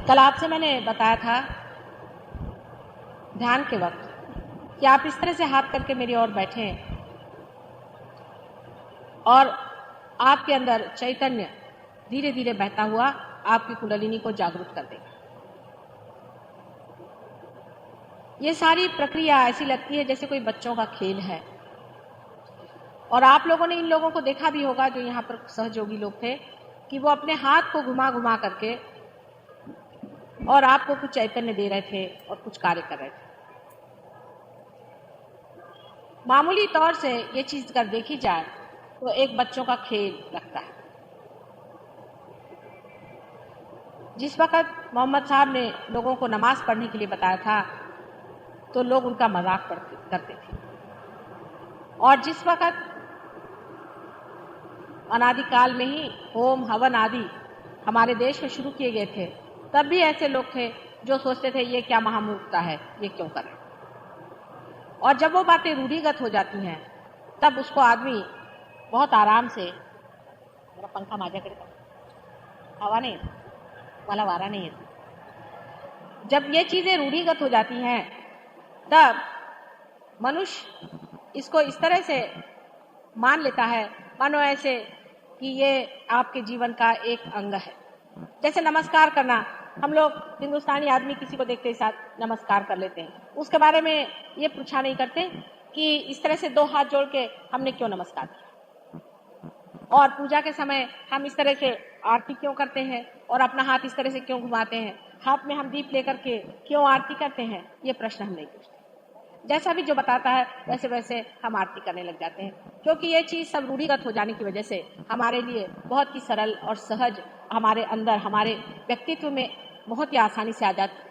कल आपसे मैंने बताया था ध्यान के वक्त कि आप इस तरह से हाथ करके मेरी ओर बैठे और आपके अंदर चैतन्य धीरे धीरे बहता हुआ आपकी कुंडलिनी को जागरूक कर देगा। ये सारी प्रक्रिया ऐसी लगती है जैसे कोई बच्चों का खेल है, और आप लोगों ने इन लोगों को देखा भी होगा जो यहाँ पर सहयोगी लोग थे कि वो अपने हाथ को घुमा घुमा करके और आपको कुछ चैतन्य दे रहे थे और कुछ कार्य कर रहे थे। मामूली तौर से ये चीज अगर देखी जाए तो एक बच्चों का खेल लगता है। जिस वक्त मोहम्मद साहब ने लोगों को नमाज पढ़ने के लिए बताया था तो लोग उनका मजाक करते थे, और जिस वक्त अनादिकाल में ही होम हवन आदि हमारे देश में शुरू किए गए थे, तब भी ऐसे लोग थे जो सोचते थे ये क्या महामूर्खता है, ये क्यों करें। और जब वो बातें रूढ़िगत हो जाती हैं तब उसको आदमी बहुत आराम से, मेरा पंखा माजा करेगा, हवा नहीं वाला वारा नहीं है, जब ये चीजें रूढ़िगत हो जाती हैं तब मनुष्य इसको इस तरह से मान लेता है मानो ऐसे कि ये आपके जीवन का एक अंग है। जैसे नमस्कार करना, हम लोग हिंदुस्तानी आदमी किसी को देखते ही साथ नमस्कार कर लेते हैं, उसके बारे में ये पूछा नहीं करते कि इस तरह से दो हाथ जोड़ के हमने क्यों नमस्कार किया, और पूजा के समय हम इस तरह से आरती क्यों करते हैं और अपना हाथ इस तरह से क्यों घुमाते हैं, हाथ में हम दीप लेकर के क्यों आरती करते हैं, ये प्रश्न हम नहीं पूछते। जैसा भी जो बताता है वैसे वैसे हम आरती करने लग जाते हैं, क्योंकि ये चीज सब रूढ़िगत हो जाने की वजह से हमारे लिए बहुत ही सरल और सहज, हमारे अंदर हमारे व्यक्तित्व में बहुत ही आसानी से आ जाती।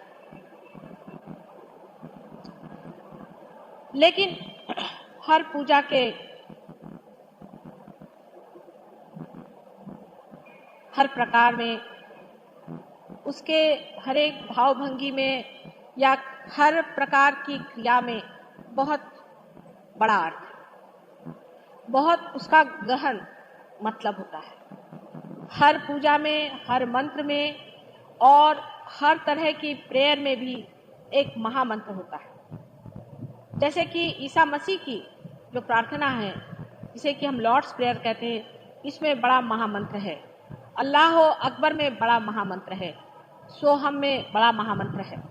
लेकिन हर पूजा के हर प्रकार में, उसके हर एक भावभंगी में या हर प्रकार की क्रिया में बहुत बड़ा अर्थ, बहुत उसका गहन मतलब होता है। हर पूजा में, हर मंत्र में और हर तरह की प्रेयर में भी एक महामंत्र होता है। जैसे कि ईसा मसीह की जो प्रार्थना है, जिसे कि हम लॉर्ड्स प्रेयर कहते हैं, इसमें बड़ा महामंत्र है। अल्लाह अकबर में बड़ा महामंत्र है, सोहम में बड़ा महामंत्र है।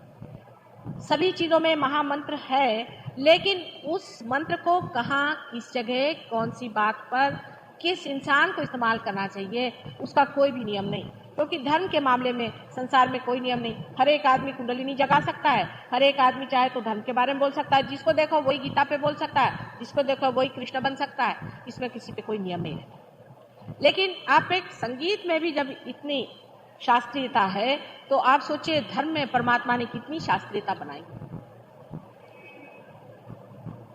सभी चीजों में महामंत्र है, लेकिन उस मंत्र को कहाँ, किस जगह, कौन सी बात पर, किस इंसान को इस्तेमाल करना चाहिए, उसका कोई भी नियम नहीं। क्योंकि धर्म के मामले में संसार में कोई नियम नहीं। हर एक आदमी कुंडलिनी जगा सकता है, हर एक आदमी चाहे तो धर्म के बारे में बोल सकता है, जिसको देखो वही गीता पे बोल सकता है, जिसको देखो वही कृष्ण बन सकता है, इसमें किसी पे कोई नियम नहीं है। लेकिन आप एक संगीत में भी जब इतनी शास्त्रीयता है तो आप सोचिए धर्म में परमात्मा ने कितनी शास्त्रीयता बनाई।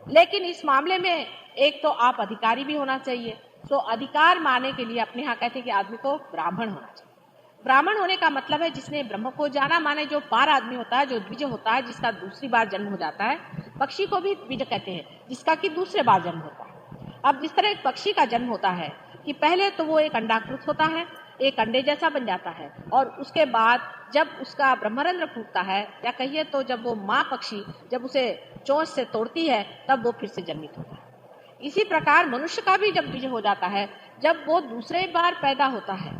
लेकिन इस मामले में एक तो आप अधिकारी भी होना चाहिए। तो अधिकार माने के लिए अपने यहाँ कहते हैं कि आदमी को ब्राह्मण होना चाहिए। ब्राह्मण होने का मतलब है जिसने ब्रह्म को जाना, माने जो पार आदमी होता है, जो द्विज होता है, जिसका दूसरी बार जन्म हो जाता है। पक्षी को भी द्विज कहते हैं, जिसका कि दूसरे बार जन्म होता है। अब जिस तरह एक पक्षी का जन्म होता है कि पहले तो वो एक अंडाकृत होता है, एक अंडे जैसा बन जाता है, और उसके बाद जब उसका ब्रह्मरंध्र फूटता है, या कहिए तो जब वो माँ पक्षी जब उसे चोंच से तोड़ती है, तब वो फिर से जन्मित होता है। इसी प्रकार मनुष्य का भी जब बीज हो जाता है, जब वो दूसरे बार पैदा होता है,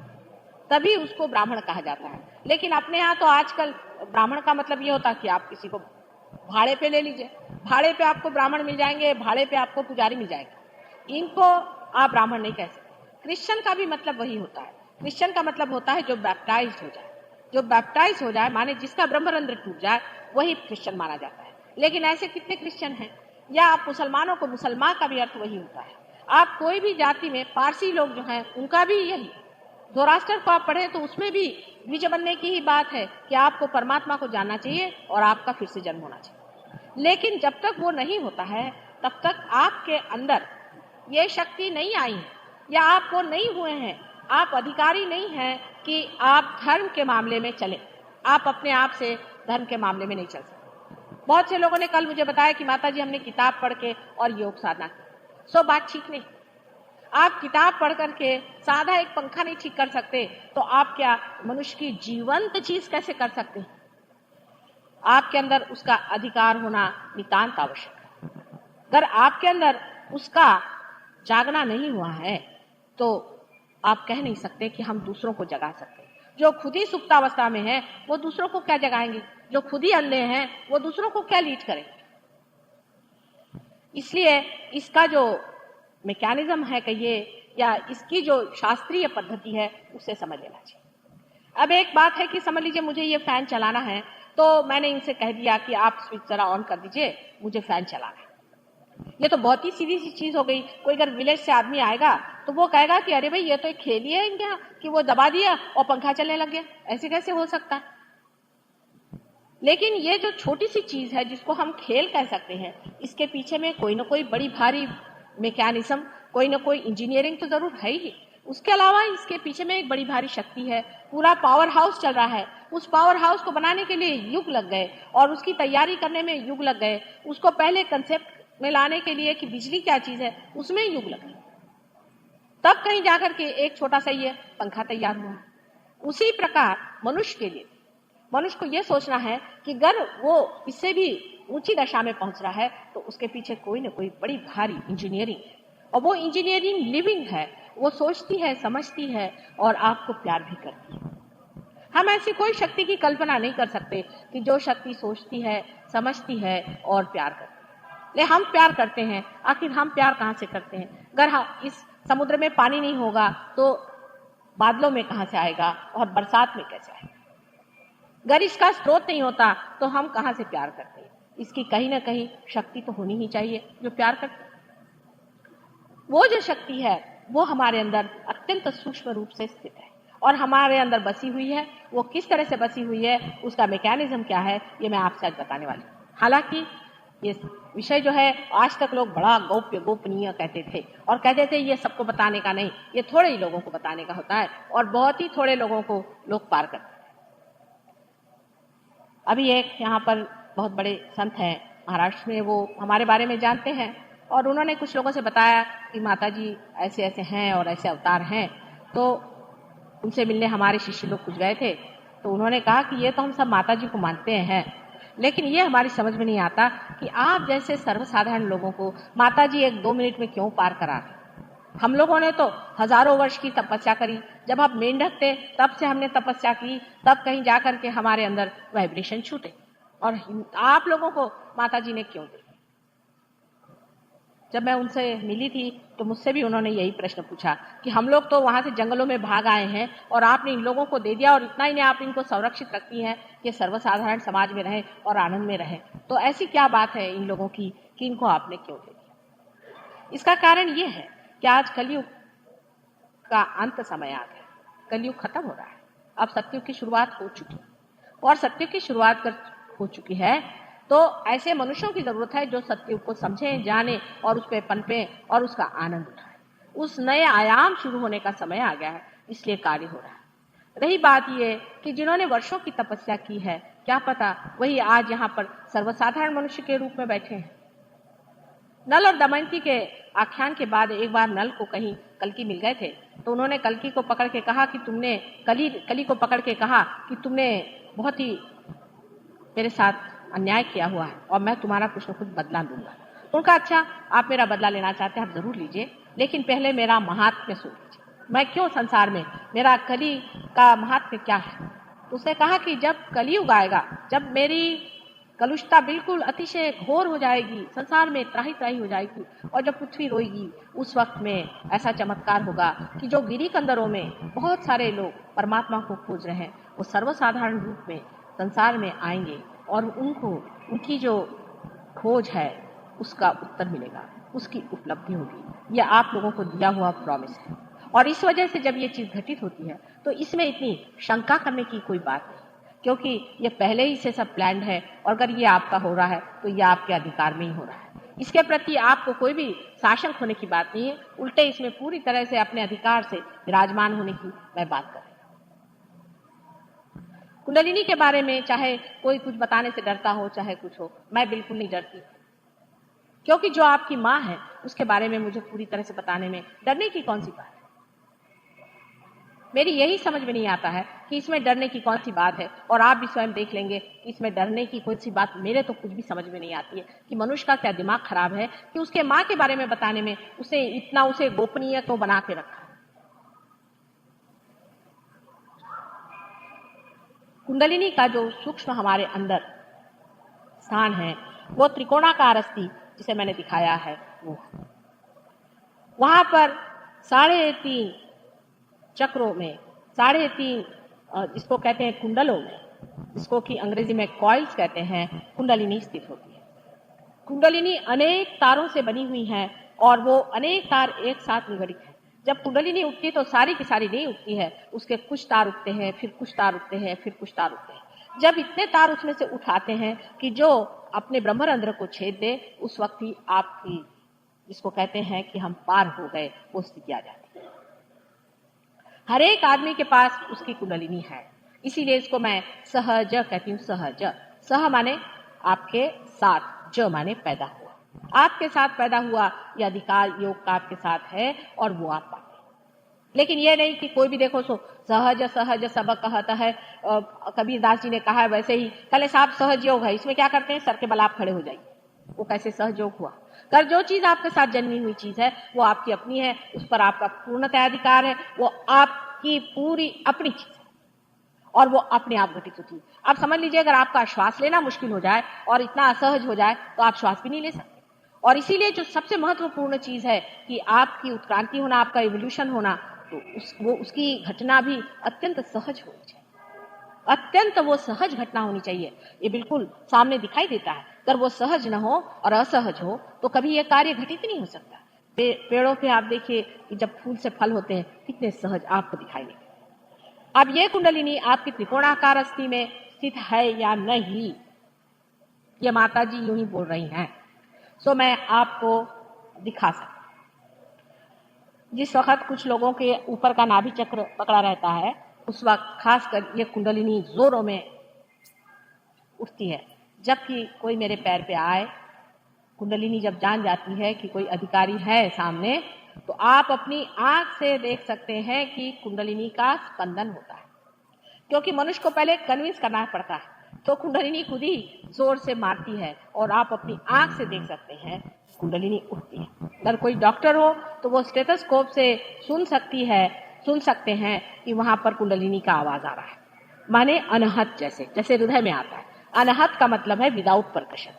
तभी उसको ब्राह्मण कहा जाता है। लेकिन अपने यहाँ तो आजकल ब्राह्मण का मतलब ये होता है कि आप किसी को भाड़े पे ले लीजिए, भाड़े पे आपको ब्राह्मण मिल जाएंगे, भाड़े पे आपको पुजारी मिल जाएगा, इनको आप ब्राह्मण नहीं कह सकते। क्रिश्चियन का भी मतलब वही होता है। क्रिश्चियन का मतलब होता है जो बैप्टाइज हो जाए, जो बैप्टाइज हो जाए, माने जिसका ब्रह्मरंध्र टूट जाए, वही क्रिश्चियन माना जाता है। लेकिन ऐसे कितने क्रिश्चियन हैं? या आप मुसलमानों को, मुसलमान का भी अर्थ वही होता है। आप कोई भी जाति में, पारसी लोग जो हैं उनका भी यही, ज़ोरास्टर को आप पढ़े तो उसमें भी द्विज बनने की ही बात है कि आपको परमात्मा को जानना चाहिए और आपका फिर से जन्म होना चाहिए। लेकिन जब तक वो नहीं होता है तब तक आपके अंदर ये शक्ति नहीं आई है, या आप वो नहीं हुए हैं, आप अधिकारी नहीं हैं कि आप धर्म के मामले में चलें। आप अपने आप से धर्म के मामले में नहीं चल सकते। बहुत से लोगों ने कल मुझे बताया कि माता जी हमने किताब पढ़ के और योग साधना की, सो बात ठीक नहीं। आप किताब पढ़ करके सादा एक पंखा नहीं ठीक कर सकते, तो आप क्या मनुष्य की जीवंत चीज कैसे कर सकते हैं? आपके अंदर उसका अधिकार होना नितांत आवश्यक है। अगर आपके अंदर उसका जागना नहीं हुआ है तो आप कह नहीं सकते कि हम दूसरों को जगा सकते। जो खुद ही सुप्तावस्था में है वो दूसरों को क्या जगाएंगे? जो खुद ही अंधे हैं वो दूसरों को क्या लीड करेंगे? इसलिए इसका जो मैकेनिज्म है कहिए या इसकी जो शास्त्रीय पद्धति है उसे समझ लेना चाहिए। अब एक बात है कि समझ लीजिए मुझे ये फैन चलाना है, तो मैंने इनसे कह दिया कि आप स्विच जरा ऑन कर दीजिए, मुझे फैन चलाना है। ये तो बहुत ही सीधी सी चीज हो गई। कोई अगर विलेज से आदमी आएगा तो वो कहेगा कि अरे भाई ये तो एक खेल ही है इनके कि वो दबा दिया और पंखा चलने लग गया, ऐसे कैसे हो सकता है? लेकिन ये जो छोटी सी चीज है जिसको हम खेल कह सकते हैं, इसके पीछे में कोई ना कोई बड़ी भारी मैकेनिज्म, कोई ना कोई इंजीनियरिंग तो जरूर है ही। उसके अलावा इसके पीछे में एक बड़ी भारी शक्ति है, पूरा पावर हाउस चल रहा है। उस पावर हाउस को बनाने के लिए युग लग गए और उसकी तैयारी करने में युग लग गए। उसको पहले कंसेप्ट में लाने के लिए कि बिजली क्या चीज है उसमें युग लग गए, तब कहीं जाकर के एक छोटा सा ये पंखा तैयार हुआ। उसी प्रकार मनुष्य के लिए, मनुष्य को यह सोचना है कि अगर वो इससे भी ऊंची दशा में पहुंच रहा है तो उसके पीछे कोई ना कोई बड़ी भारी इंजीनियरिंग है, और वो इंजीनियरिंग लिविंग है। वो सोचती है, समझती है और आपको प्यार भी करती है। हम ऐसी कोई शक्ति की कल्पना नहीं कर सकते कि जो शक्ति सोचती है, समझती है और प्यार करती है। ले हम प्यार करते हैं, आखिर हम प्यार कहाँ से करते हैं? अगर इस समुद्र में पानी नहीं होगा तो बादलों में कहाँ से आएगा और बरसात में कैसे आएगा? अगर इसका स्रोत नहीं होता तो हम कहाँ से प्यार करते हैं? इसकी कहीं ना कहीं शक्ति तो होनी ही चाहिए जो प्यार करते। वो जो शक्ति है वो हमारे अंदर अत्यंत सूक्ष्म रूप से स्थित है और हमारे अंदर बसी हुई है। वो किस तरह से बसी हुई है, उसका मैकेनिज्म क्या है, ये मैं आपसे आज बताने वाली हूँ। हालांकि ये विषय जो है आज तक लोग बड़ा गौप्य गोपनीय कहते थे और कहते थे ये सबको बताने का नहीं, ये थोड़े ही लोगों को बताने का होता है और बहुत ही थोड़े लोगों को लोग पार करते हैं। अभी एक यहाँ पर बहुत बड़े संत हैं महाराष्ट्र में, वो हमारे बारे में जानते हैं और उन्होंने कुछ लोगों से बताया कि माता जी ऐसे ऐसे हैं और ऐसे अवतार हैं। तो उनसे मिलने हमारे शिष्य लोग कुछ गए थे, तो उन्होंने कहा कि ये तो हम सब माता जी को मानते हैं, लेकिन ये हमारी समझ में नहीं आता कि आप जैसे सर्वसाधारण लोगों को माता जी 1-2 मिनट में क्यों पार करा। हम लोगों ने तो हजारों वर्ष की तपस्या करी, जब हम मेंढक थे तब से हमने तपस्या की, तब कहीं जाकर के हमारे अंदर वाइब्रेशन छूटे, और आप लोगों को माता जी ने क्यों दी? जब मैं उनसे मिली थी तो मुझसे भी उन्होंने यही प्रश्न पूछा कि हम लोग तो वहां से जंगलों में भाग आए हैं और आपने इन लोगों को दे दिया और इतना ही नहीं आप इनको संरक्षित रखती हैं कि सर्वसाधारण समाज में रहें और आनंद में रहें, तो ऐसी क्या बात है इन लोगों की कि इनको आपने क्यों दे दिया? इसका कारण ये है कि आज कलयुग का अंत समय आ गया, कलयुग खत्म हो रहा है, अब सत्युग की शुरुआत हो चुकी और सत्युग की शुरुआत हो चुकी है तो ऐसे मनुष्यों की जरूरत है जो सत्युग को समझें, जाने और उस पर पनपे और उसका आनंद उठाएं। उस नए आयाम शुरू होने का समय आ गया है, इसलिए कार्य हो रहा है। रही बात ये कि जिन्होंने वर्षों की तपस्या की है, क्या पता वही आज यहाँ पर सर्वसाधारण मनुष्य के रूप में बैठे हैं। नल और दमयंती के आख्यान के बाद एक बार नल को कहीं कल्कि मिल गए थे, तो उन्होंने कल्कि को पकड़ के कहा कि तुमने कली को पकड़ के कहा कि तुमने बहुत ही मेरे साथ अन्याय किया हुआ है और मैं तुम्हारा कुछ न कुछ बदला लूंगा। उनका अच्छा आप मेरा बदला लेना चाहते हैं आप जरूर लीजिए, लेकिन पहले मेरा महात्म्य सुन लीजिए, मैं क्यों संसार में, मेरा कली का महात्म्य क्या है। तो उसने कहा कि जब कलियुग आएगा, जब मेरी कलुषता बिल्कुल अतिशय घोर हो जाएगी, संसार में त्राही त्राही हो जाएगी और जब पृथ्वी रोएगी, उस वक्त में ऐसा चमत्कार होगा कि जो गिरी कंदरों में बहुत सारे लोग परमात्मा को खोज रहे हैं वो सर्वसाधारण रूप में संसार में आएंगे और उनको उनकी जो खोज है उसका उत्तर मिलेगा, उसकी उपलब्धि होगी। यह आप लोगों को दिया हुआ प्रॉमिस है और इस वजह से जब ये चीज घटित होती है तो इसमें इतनी शंका करने की कोई बात नहीं, क्योंकि ये पहले ही से सब प्लान्ड है और अगर ये आपका हो रहा है तो ये आपके अधिकार में ही हो रहा है। इसके प्रति आपको कोई भी शासन होने की बात नहीं है, उल्टे इसमें पूरी तरह से अपने अधिकार से विराजमान होने की मैं बात कर रही हूँ। कुंडलिनी के बारे में चाहे कोई कुछ बताने से डरता हो, चाहे कुछ हो, मैं बिल्कुल नहीं डरती, क्योंकि जो आपकी माँ है उसके बारे में मुझे पूरी तरह से बताने में डरने की कौन सी बात है? मेरी यही समझ में नहीं आता है कि इसमें डरने की कौन सी बात है। और आप भी स्वयं देख लेंगे कि इसमें डरने की कोई सी बात मेरे तो कुछ भी समझ में नहीं आती है कि मनुष्य का क्या दिमाग खराब है कि उसके माँ के बारे में बताने में उसे गोपनीय तो बना के रखा। कुंडलिनी का जो सूक्ष्म हमारे अंदर स्थान है वो त्रिकोणाकार अस्थि जिसे मैंने दिखाया है वो वहां पर 3.5 चक्रों में 3.5 जिसको कहते हैं कुंडलों में, जिसको कि अंग्रेजी में कॉइल्स कहते हैं, कुंडलिनी स्थित होती है। कुंडलिनी अनेक तारों से बनी हुई है और वो अनेक तार एक साथ निगड़ित है। जब कुंडलिनी उठती है तो सारी की सारी नहीं उठती है, उसके कुछ तार उठते हैं, फिर कुछ तार उठते हैं, फिर कुछ तार उठते हैं। जब इतने तार उसमें से उठाते हैं कि जो अपने ब्रह्मरंध्र को छेद दे, उस वक्त ही आपकी जिसको कहते हैं कि हम पार हो गए वो स्थिति आ जाती है। हर एक आदमी के पास उसकी कुंडलिनी है, इसीलिए इसको मैं सहज कहती हूँ। सहज, सह माने आपके साथ, ज माने पैदा हुआ, आपके साथ पैदा हुआ, यह अधिकार योग का आपके साथ है और वो आप पाते। लेकिन ये नहीं कि कोई भी देखो सो सहज सहज सब कहता है। कबीरदास जी ने कहा है वैसे ही कल साहब सहज योग है, इसमें क्या करते हैं सर के बल आप खड़े हो जाइए। वो कैसे सहज योग हुआ? कर जो चीज आपके साथ जन्मी हुई चीज है वो आपकी अपनी है, उस पर आपका पूर्णतः अधिकार है, वो आपकी पूरी अपनी चीज है और वो अपने आप घटित होती है। आप समझ लीजिए अगर आपका श्वास लेना मुश्किल हो जाए और इतना असहज हो जाए तो आप श्वास भी नहीं ले सकते। और इसीलिए जो सबसे महत्वपूर्ण चीज है कि आपकी उत्क्रांति होना, आपका इवोल्यूशन होना, तो उसकी घटना भी अत्यंत सहज होनी चाहिए, अत्यंत वो सहज घटना होनी चाहिए। ये बिल्कुल सामने दिखाई देता है। अगर वो सहज न हो और असहज हो तो कभी ये कार्य घटित नहीं हो सकता। पेड़ों पे आप देखिए कि जब फूल से फल होते हैं कितने सहज आपको दिखाई देते हैं। अब ये कुंडलिनी आपकी त्रिकोणाकार अस्थि में स्थित है या नहीं, ये माता जी यूं ही बोल रही हैं, सो मैं आपको दिखा सकती। जिस वक्त कुछ लोगों के ऊपर का नाभि चक्र पकड़ा रहता है उस वक्त खासकर ये कुंडलिनी जोरों में उठती है। जबकि कोई मेरे पैर पे आए, कुंडलिनी जब जान जाती है कि कोई अधिकारी है सामने, तो आप अपनी आंख से देख सकते हैं कि कुंडलिनी का स्पंदन होता है। क्योंकि मनुष्य को पहले कन्विंस करना पड़ता है, तो कुंडलिनी खुद ही जोर से मारती है और आप अपनी आंख से देख सकते हैं कुंडलिनी उठती है। अगर कोई डॉक्टर हो तो वो स्टेथोस्कोप से सुन सकते हैं कि वहां पर कुंडलिनी का आवाज आ रहा है, माने अनहत, जैसे हृदय में आता है। अनहत का मतलब है विदाउट परकशन।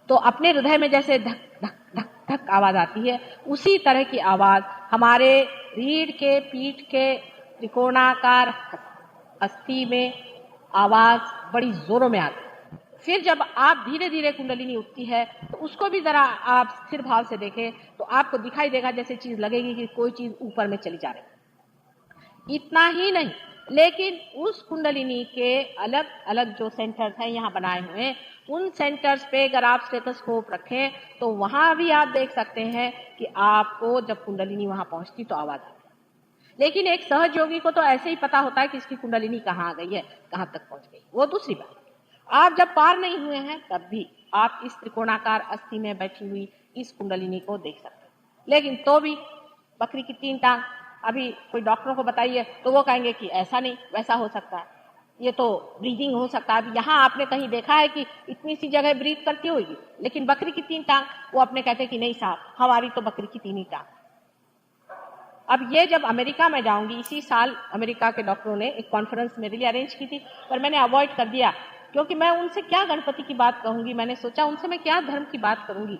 तो अपने हृदय में जैसे धक धक धक धक आवाज आती है, उसी तरह की आवाज हमारे रीढ़ के पीठ के त्रिकोणाकार अस्थि में आवाज बड़ी जोरों में आती है। फिर जब आप धीरे धीरे कुंडलिनी उठती है तो उसको भी जरा आप स्थिर भाव से देखें तो आपको दिखाई देगा जैसे चीज लगेगी कि कोई चीज ऊपर में चली जा रही है। इतना ही नहीं, लेकिन उस कुंडलिनी के अलग अलग जो सेंटर्स हैं यहाँ बनाए हुए, उन सेंटर्स पे अगर आप स्टेथोस्कोप रखें तो वहां भी आप देख सकते हैं कि आपको जब कुंडलिनी वहां पहुंचती तो आवाज आती है। लेकिन एक सहज योगी को तो ऐसे ही पता होता है कि इसकी कुंडलिनी कहाँ आ गई है, कहाँ तक पहुंच गई, वो दूसरी बात। आप जब पार नहीं हुए हैं तब भी आप इस त्रिकोणाकार अस्थि में बैठी हुई इस कुंडलिनी को देख सकते हैं। लेकिन तो भी बकरी की 3 टांग, अभी कोई डॉक्टरों को बताइए तो वो कहेंगे कि ऐसा नहीं वैसा हो सकता है, ये तो ब्रीदिंग हो सकता है। अभी यहाँ आपने कहीं देखा है कि इतनी सी जगह ब्रीथ करती होगी, लेकिन बकरी की 3 टांग, वो अपने कहते कि नहीं साहब हमारी तो बकरी की 3 ही टांग। अब ये जब अमेरिका में जाऊंगी, इसी साल अमेरिका के डॉक्टरों ने एक कॉन्फ्रेंस मेरे लिए अरेंज की थी, पर मैंने अवॉइड कर दिया क्योंकि मैं उनसे क्या गणपति की बात कहूंगी। मैंने सोचा उनसे मैं क्या धर्म की बात करूंगी।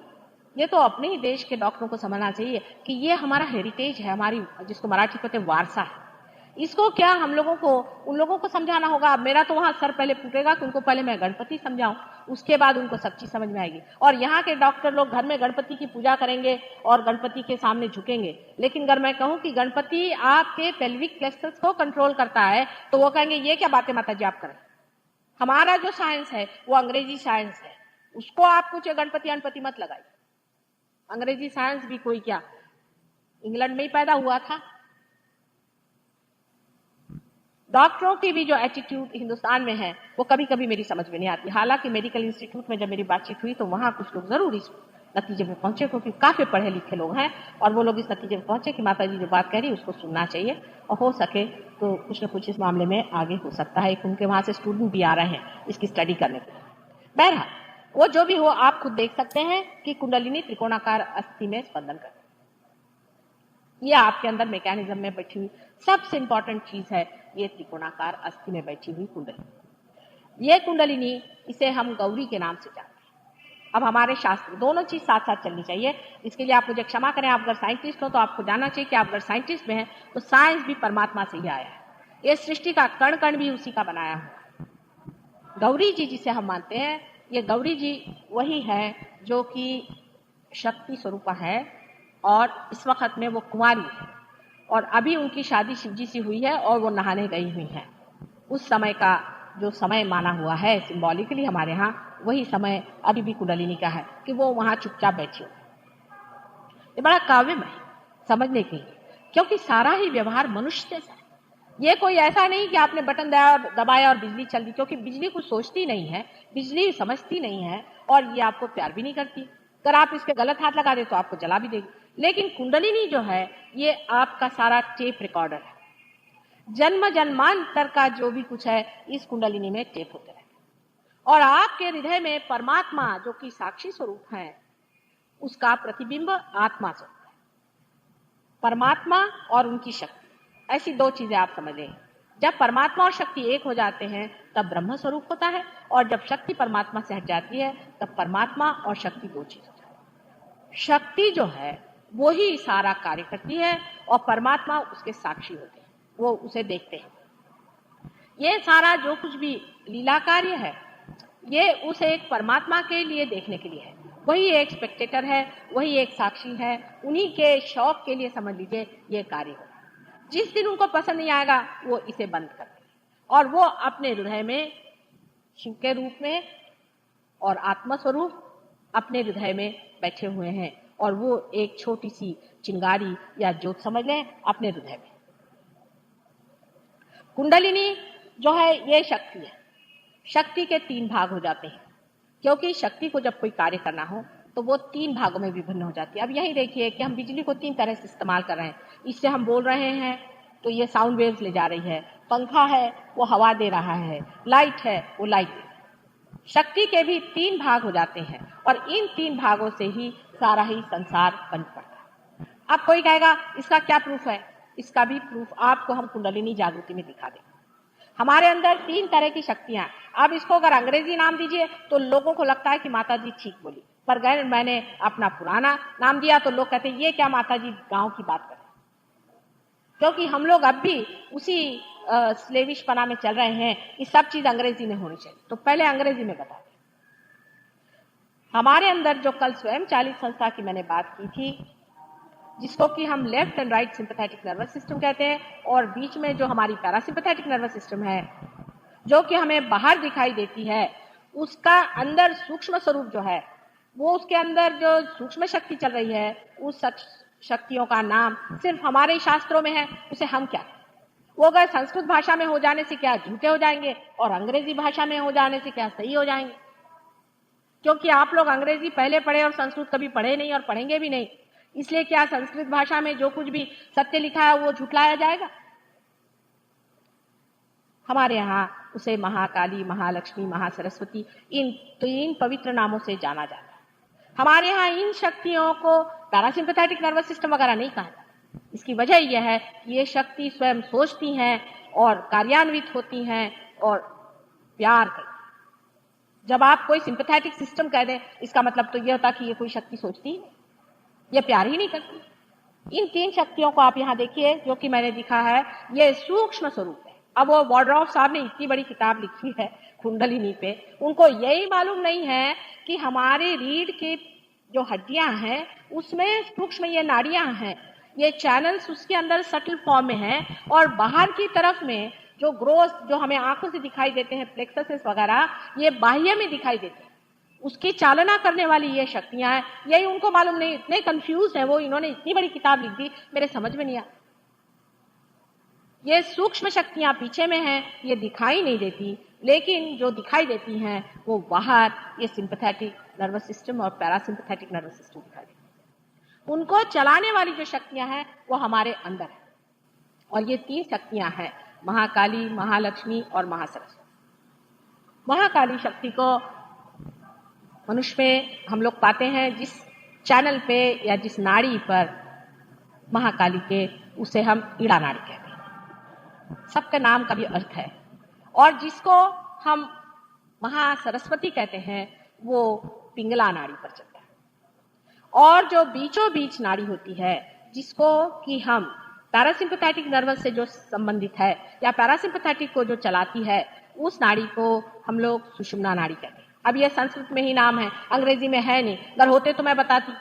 ये तो अपने ही देश के डॉक्टरों को समझना चाहिए कि ये हमारा हेरिटेज है, हमारी जिसको मराठी कहते हैं वारसा है। इसको क्या हम लोगों को उन लोगों को समझाना होगा। मेरा तो वहां सर पहले फूटेगा कि उनको पहले मैं गणपति समझाऊं, उसके बाद उनको सब चीज समझ में आएगी। और यहाँ के डॉक्टर लोग घर में गणपति की पूजा करेंगे और गणपति के सामने झुकेंगे, लेकिन अगर मैं कहूं कि गणपति आपके पेल्विक प्लेक्सस को कंट्रोल करता है तो वो कहेंगे ये क्या बातें माता जी आप करें। हमारा जो साइंस है वो अंग्रेजी साइंस है, उसको आप कुछ गणपति अणपति मत लगाइए। अंग्रेजी साइंस भी कोई क्या इंग्लैंड में ही पैदा हुआ था। डॉक्टरों की भी जो एटीट्यूड हिंदुस्तान में है वो कभी कभी मेरी समझ में नहीं आती। हालांकि मेडिकल इंस्टीट्यूट में जब मेरी बातचीत हुई तो वहां कुछ लोग जरूर इस नतीजे में पहुंचे, क्योंकि काफी पढ़े लिखे लोग हैं और वो लोग इस नतीजे में पहुंचे कि माता जी जो बात कह रही है उसको सुनना चाहिए, और हो सके तो कुछ न कुछ इस मामले में आगे हो सकता है। उनके वहां से स्टूडेंट भी आ रहे हैं इसकी स्टडी करने के लिए। बहरहाल वो जो भी हो, आप खुद देख सकते हैं कि कुंडलिनी त्रिकोणाकार अस्थि में स्पंदन करती है। ये आपके अंदर मैकेनिज्म में बैठी हुई सबसे इंपॉर्टेंट चीज है, ये त्रिकोणाकार अस्थि में बैठी हुई कुंडलिनी। ये कुंडलिनी, इसे हम गौरी के नाम से जानते हैं। अब हमारे शास्त्र दोनों चीज साथ साथ चलनी चाहिए। इसके लिए आप मुझे क्षमा करें, आप अगर साइंटिस्ट हो तो आपको जानना चाहिए कि आप अगर साइंटिस्ट में हैं तो साइंस भी परमात्मा से ही आया है। ये सृष्टि का कण कण भी उसी का बनाया हुआ। गौरी जी जिसे हम मानते हैं, ये गौरी जी वही है जो कि शक्ति स्वरूप है, और इस वक्त में वो कुंवारी है और अभी उनकी शादी शिवजी से हुई है और वो नहाने गई हुई है। उस समय का जो समय माना हुआ है सिंबॉलिकली हमारे यहाँ, वही समय अभी भी कुंडलिनी का है कि वो वहां चुपचाप बैठी हो। ये बड़ा काव्यमय समझने के लिए, क्योंकि सारा ही व्यवहार मनुष्य से है। ये कोई ऐसा नहीं कि आपने बटन दबाया और बिजली चल दी, क्योंकि बिजली कुछ सोचती नहीं है, बिजली समझती नहीं है, और ये आपको प्यार भी नहीं करती। अगर आप इस पे गलत हाथ लगा दे तो आपको जला भी देगी। लेकिन कुंडलिनी जो है ये आपका सारा टेप रिकॉर्डर है। जन्म जन्मांतर का जो भी कुछ है इस कुंडलिनी में टेप होते हैं, और आपके हृदय में परमात्मा जो कि साक्षी स्वरूप है, उसका प्रतिबिंब आत्मा स्वरूप है। परमात्मा और उनकी शक्ति, ऐसी दो चीजें आप समझ लें। जब परमात्मा और शक्ति एक हो जाते हैं तब ब्रह्म स्वरूप होता है, और जब शक्ति परमात्मा से हट जाती है तब परमात्मा और शक्ति दो चीज हो जाती है। शक्ति जो है वो ही सारा कार्य करती है और परमात्मा उसके साक्षी होते हैं, वो उसे देखते हैं। ये सारा जो कुछ भी लीला कार्य है ये उस एक परमात्मा के लिए देखने के लिए है। वही एक स्पेक्टेटर है, वही एक साक्षी है, उन्हीं के शौक के लिए समझ लीजिए ये कार्य हो। जिस दिन उनको पसंद नहीं आएगा वो इसे बंद कर दें, और वो अपने हृदय में शिव के रूप में और आत्मा स्वरूप अपने हृदय में बैठे हुए हैं, और वो एक छोटी सी चिंगारी या ज्योत समझ लें अपने हृदय में। कुंडलिनी जो है ये शक्ति है। शक्ति के तीन भाग हो जाते हैं, क्योंकि शक्ति को जब कोई कार्य करना हो तो वो तीन भागों में विभिन्न हो जाती है। अब यही देखिए कि हम बिजली को तीन तरह से इस्तेमाल कर रहे हैं। इससे हम बोल रहे हैं तो ये साउंड वेव्स ले जा रही है, पंखा है वो हवा दे रहा है, लाइट है वो लाइट दे रहा है। शक्ति के भी तीन भाग हो जाते हैं, और इन तीन भागों से ही सारा ही संसार बन पड़ता है। अब कोई कहेगा इसका क्या प्रूफ है? इसका भी प्रूफ आपको हम कुंडलिनी जागृति में दिखा देंगे। हमारे अंदर तीन तरह की शक्तियां हैं। अब इसको अगर अंग्रेजी नाम दीजिए तो लोगों को लगता है कि माता जी ठीक बोली, पर अगर मैंने अपना पुराना नाम दिया तो लोग कहते हैं ये क्या माता जी गांव की बात कर रहे हैं। क्योंकि हम लोग अब भी उसी स्लेविश पना में चल रहे हैं, ये सब चीज अंग्रेजी में होनी चाहिए। तो पहले अंग्रेजी में बता दें। हमारे अंदर जो कल स्वयं चालित संस्था की मैंने बात की थी, जिसको कि हम left and right sympathetic nervous system कहते हैं, और बीच में जो हमारी पैरासिम्पैथेटिक नर्वस सिस्टम है जो कि हमें बाहर दिखाई देती है, उसका अंदर सूक्ष्म स्वरूप जो है, वो उसके अंदर जो सूक्ष्म शक्ति चल रही है, उस शक्तियों का नाम सिर्फ हमारे शास्त्रों में है। उसे हम क्या, वो अगर संस्कृत भाषा में हो जाने से क्या झूठे हो जाएंगे, और अंग्रेजी भाषा में हो जाने से क्या सही हो जाएंगे? क्योंकि आप लोग अंग्रेजी पहले पढ़े और संस्कृत कभी पढ़े नहीं और पढ़ेंगे भी नहीं, इसलिए क्या संस्कृत भाषा में जो कुछ भी सत्य लिखा है वो झुठलाया जाएगा? हमारे यहाँ उसे महाकाली, महालक्ष्मी, महासरस्वती, इन तीन पवित्र नामों से जाना जाता है। हमारे यहाँ इन शक्तियों को पैरासिम्पैथेटिक नर्वस सिस्टम वगैरह नहीं कहा जाता। इसकी वजह यह है कि ये शक्ति स्वयं सोचती हैं और कार्यान्वित होती हैं और प्यार करती हैं। जब आप कोई सिंपैथेटिक सिस्टम कह दें, इसका मतलब तो यह होता कि ये कोई शक्ति सोचती है, ये प्यार ही नहीं करती। इन तीन शक्तियों को आप यहाँ देखिए जो कि मैंने दिखा है, ये सूक्ष्म स्वरूप है। अब वो वॉर्डरॉफ साहब ने इतनी बड़ी किताब लिखी है कुंडलिनी पे, उनको यही मालूम नहीं है कि हमारे रीढ़ की जो हड्डियां हैं उसमें सूक्ष्म ये नाड़ियां हैं, ये चैनल्स उसके अंदर सटल फॉर्म में हैं, और बाहर की तरफ में जो ग्रोथ जो हमें आंखों से दिखाई देते हैं, प्लेक्सस वगैरह, ये बाह्य में दिखाई देते हैं। उसकी चालना करने वाली ये शक्तियां हैं, यही उनको मालूम नहीं। इतने कंफ्यूज है वो, इन्होंने इतनी बड़ी किताब लिख दी, मेरे समझ में नहीं आया। ये सूक्ष्म शक्तियां पीछे में हैं, ये दिखाई नहीं देती, लेकिन जो दिखाई देती हैं वो बाहर ये सिंपैथेटिक नर्वस सिस्टम और पैरासिम्पैथेटिक नर्वस सिस्टम दिखाई देता है। उनको चलाने वाली जो शक्तियां हैं वो हमारे अंदर है, और ये 3 शक्तियां हैं, महाकाली, महालक्ष्मी और महासरस्वती। महाकाली शक्ति को मनुष्य में हम लोग पाते हैं जिस चैनल पे या जिस नाड़ी पर महाकाली के, उसे हम ईड़ा नाड़ी कहते हैं। सबके नाम का भी अर्थ है। और जिसको हम महासरस्वती कहते हैं वो पिंगला नाड़ी पर चलता है। और जो बीचों बीच नाड़ी होती है जिसको कि हम पैरासिम्पैथेटिक नर्वस से जो संबंधित है या पैरासिम्पैथेटिक को जो चलाती है, उस नाड़ी को हम लोग सुषुम्ना नाड़ी कहते हैं। अब यह संस्कृत में ही नाम है, अंग्रेजी में है नहीं। अगर होते तो मैं बताती,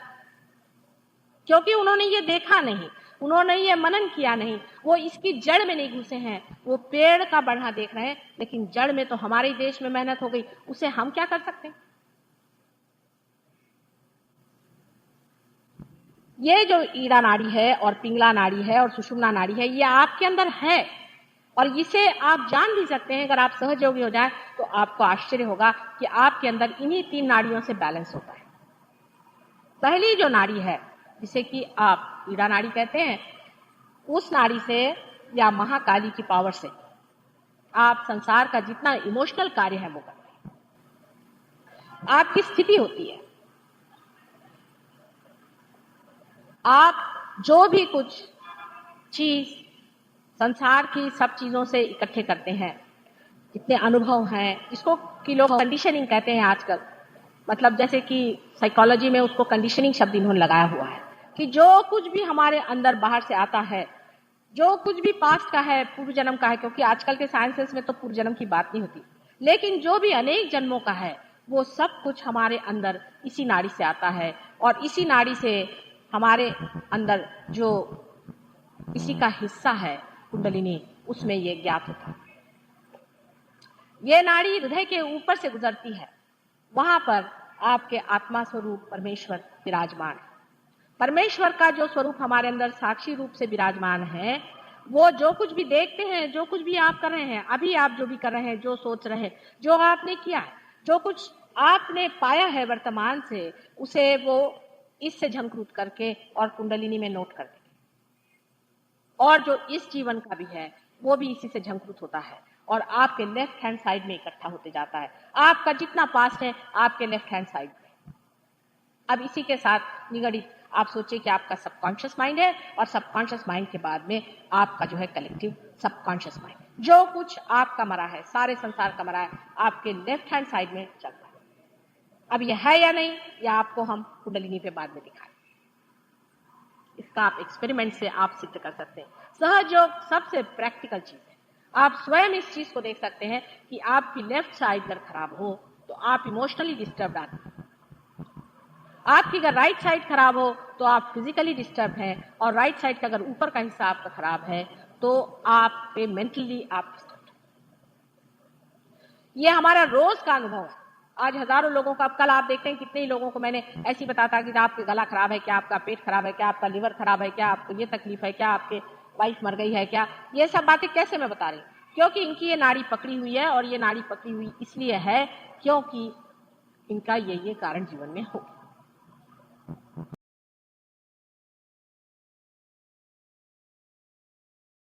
क्योंकि उन्होंने ये देखा नहीं, उन्होंने ये मनन किया नहीं, वो इसकी जड़ में नहीं घुसे हैं। वो पेड़ का बढ़ना देख रहे हैं, लेकिन जड़ में तो हमारे देश में मेहनत हो गई, उसे हम क्या कर सकते हैं। ये जो ईड़ा नाड़ी है और पिंगला नाड़ी है और सुषुम्ना नाड़ी है, ये आपके अंदर है और इसे आप जान भी सकते हैं। अगर आप सहयोगी हो जाए तो आपको आश्चर्य होगा कि आपके अंदर इन्हीं 3 नाड़ियों से बैलेंस होता है। पहली जो नाड़ी है जिसे कि आप ईड़ा नाड़ी कहते हैं, उस नाड़ी से या महाकाली की पावर से आप संसार का जितना इमोशनल कार्य है वो करते हैं। आपकी स्थिति होती है, आप जो भी कुछ चीज संसार की सब चीजों से इकट्ठे करते हैं, जितने अनुभव हैं, जिसको कि लोग कंडीशनिंग कहते हैं आजकल, मतलब जैसे कि साइकोलॉजी में उसको कंडीशनिंग शब्द इन्होंने लगाया हुआ है कि जो कुछ भी हमारे अंदर बाहर से आता है, जो कुछ भी पास्ट का है, पूर्व जन्म का है, क्योंकि आजकल के साइंसेस में तो पूर्व जन्म की बात नहीं होती, लेकिन जो भी अनेक जन्मों का है वो सब कुछ हमारे अंदर इसी नाड़ी से आता है। और इसी नाड़ी से हमारे अंदर जो इसी का हिस्सा है कुंडलिनी, उसमें ये ज्ञात होता है। ये नाड़ी हृदय के ऊपर से गुजरती है, वहां पर आपके आत्मा स्वरूप परमेश्वर विराजमान है। परमेश्वर का जो स्वरूप हमारे अंदर साक्षी रूप से विराजमान है, वो जो कुछ भी देखते हैं, जो कुछ भी आप कर रहे हैं, अभी आप जो भी कर रहे हैं, जो सोच रहे हैं, जो आपने किया है, जो कुछ आपने पाया है वर्तमान से, उसे वो इससे झंकृत करके और कुंडलिनी में नोट कर देंगे। और जो इस जीवन का भी है वो भी इसी से झंकृत होता है और आपके लेफ्ट हैंड साइड में इकट्ठा होते जाता है। आपका जितना पास्ट है आपके लेफ्ट हैंड साइड में। अब इसी के साथ निगड़ित आप सोचिए कि आपका सबकॉन्शियस माइंड है और सबकॉन्शियस माइंड के बाद में आपका जो है कलेक्टिव सबकॉन्शियस माइंड, जो कुछ आपका मरा है, सारे संसार का मरा है, आपके लेफ्ट हैंड साइड में चलता है। अब यह है या नहीं, या आपको हम कुंडलिनी पे बाद में दिखाएं। इसका आप एक्सपेरिमेंट से आप सिद्ध कर सकते हैं। सहयोग सबसे प्रैक्टिकल चीज है। आप स्वयं इस चीज को देख सकते हैं कि आपकी लेफ्ट साइड अगर खराब हो तो आप इमोशनली डिस्टर्ब आते हैं, आपकी अगर राइट साइड खराब हो तो आप फिजिकली डिस्टर्ब हैं, और राइट साइड का अगर ऊपर का हिस्सा आपका खराब है तो आप पे मेंटली आप डिस्टर्ब। ये हमारा रोज का अनुभव है। आज हजारों लोगों का, कल आप देखते हैं कितने ही लोगों को मैंने ऐसी बताता कि आपका गला खराब है क्या, आपका पेट खराब है क्या, आपका लिवर खराब है क्या, आपको ये तकलीफ है क्या, आपके वाइफ मर गई है क्या। ये सब बातें कैसे मैं बता रही हूँ? क्योंकि इनकी ये नाड़ी पकड़ी हुई है, और ये नाड़ी पकड़ी हुई इसलिए है क्योंकि इनका ये कारण जीवन में हो।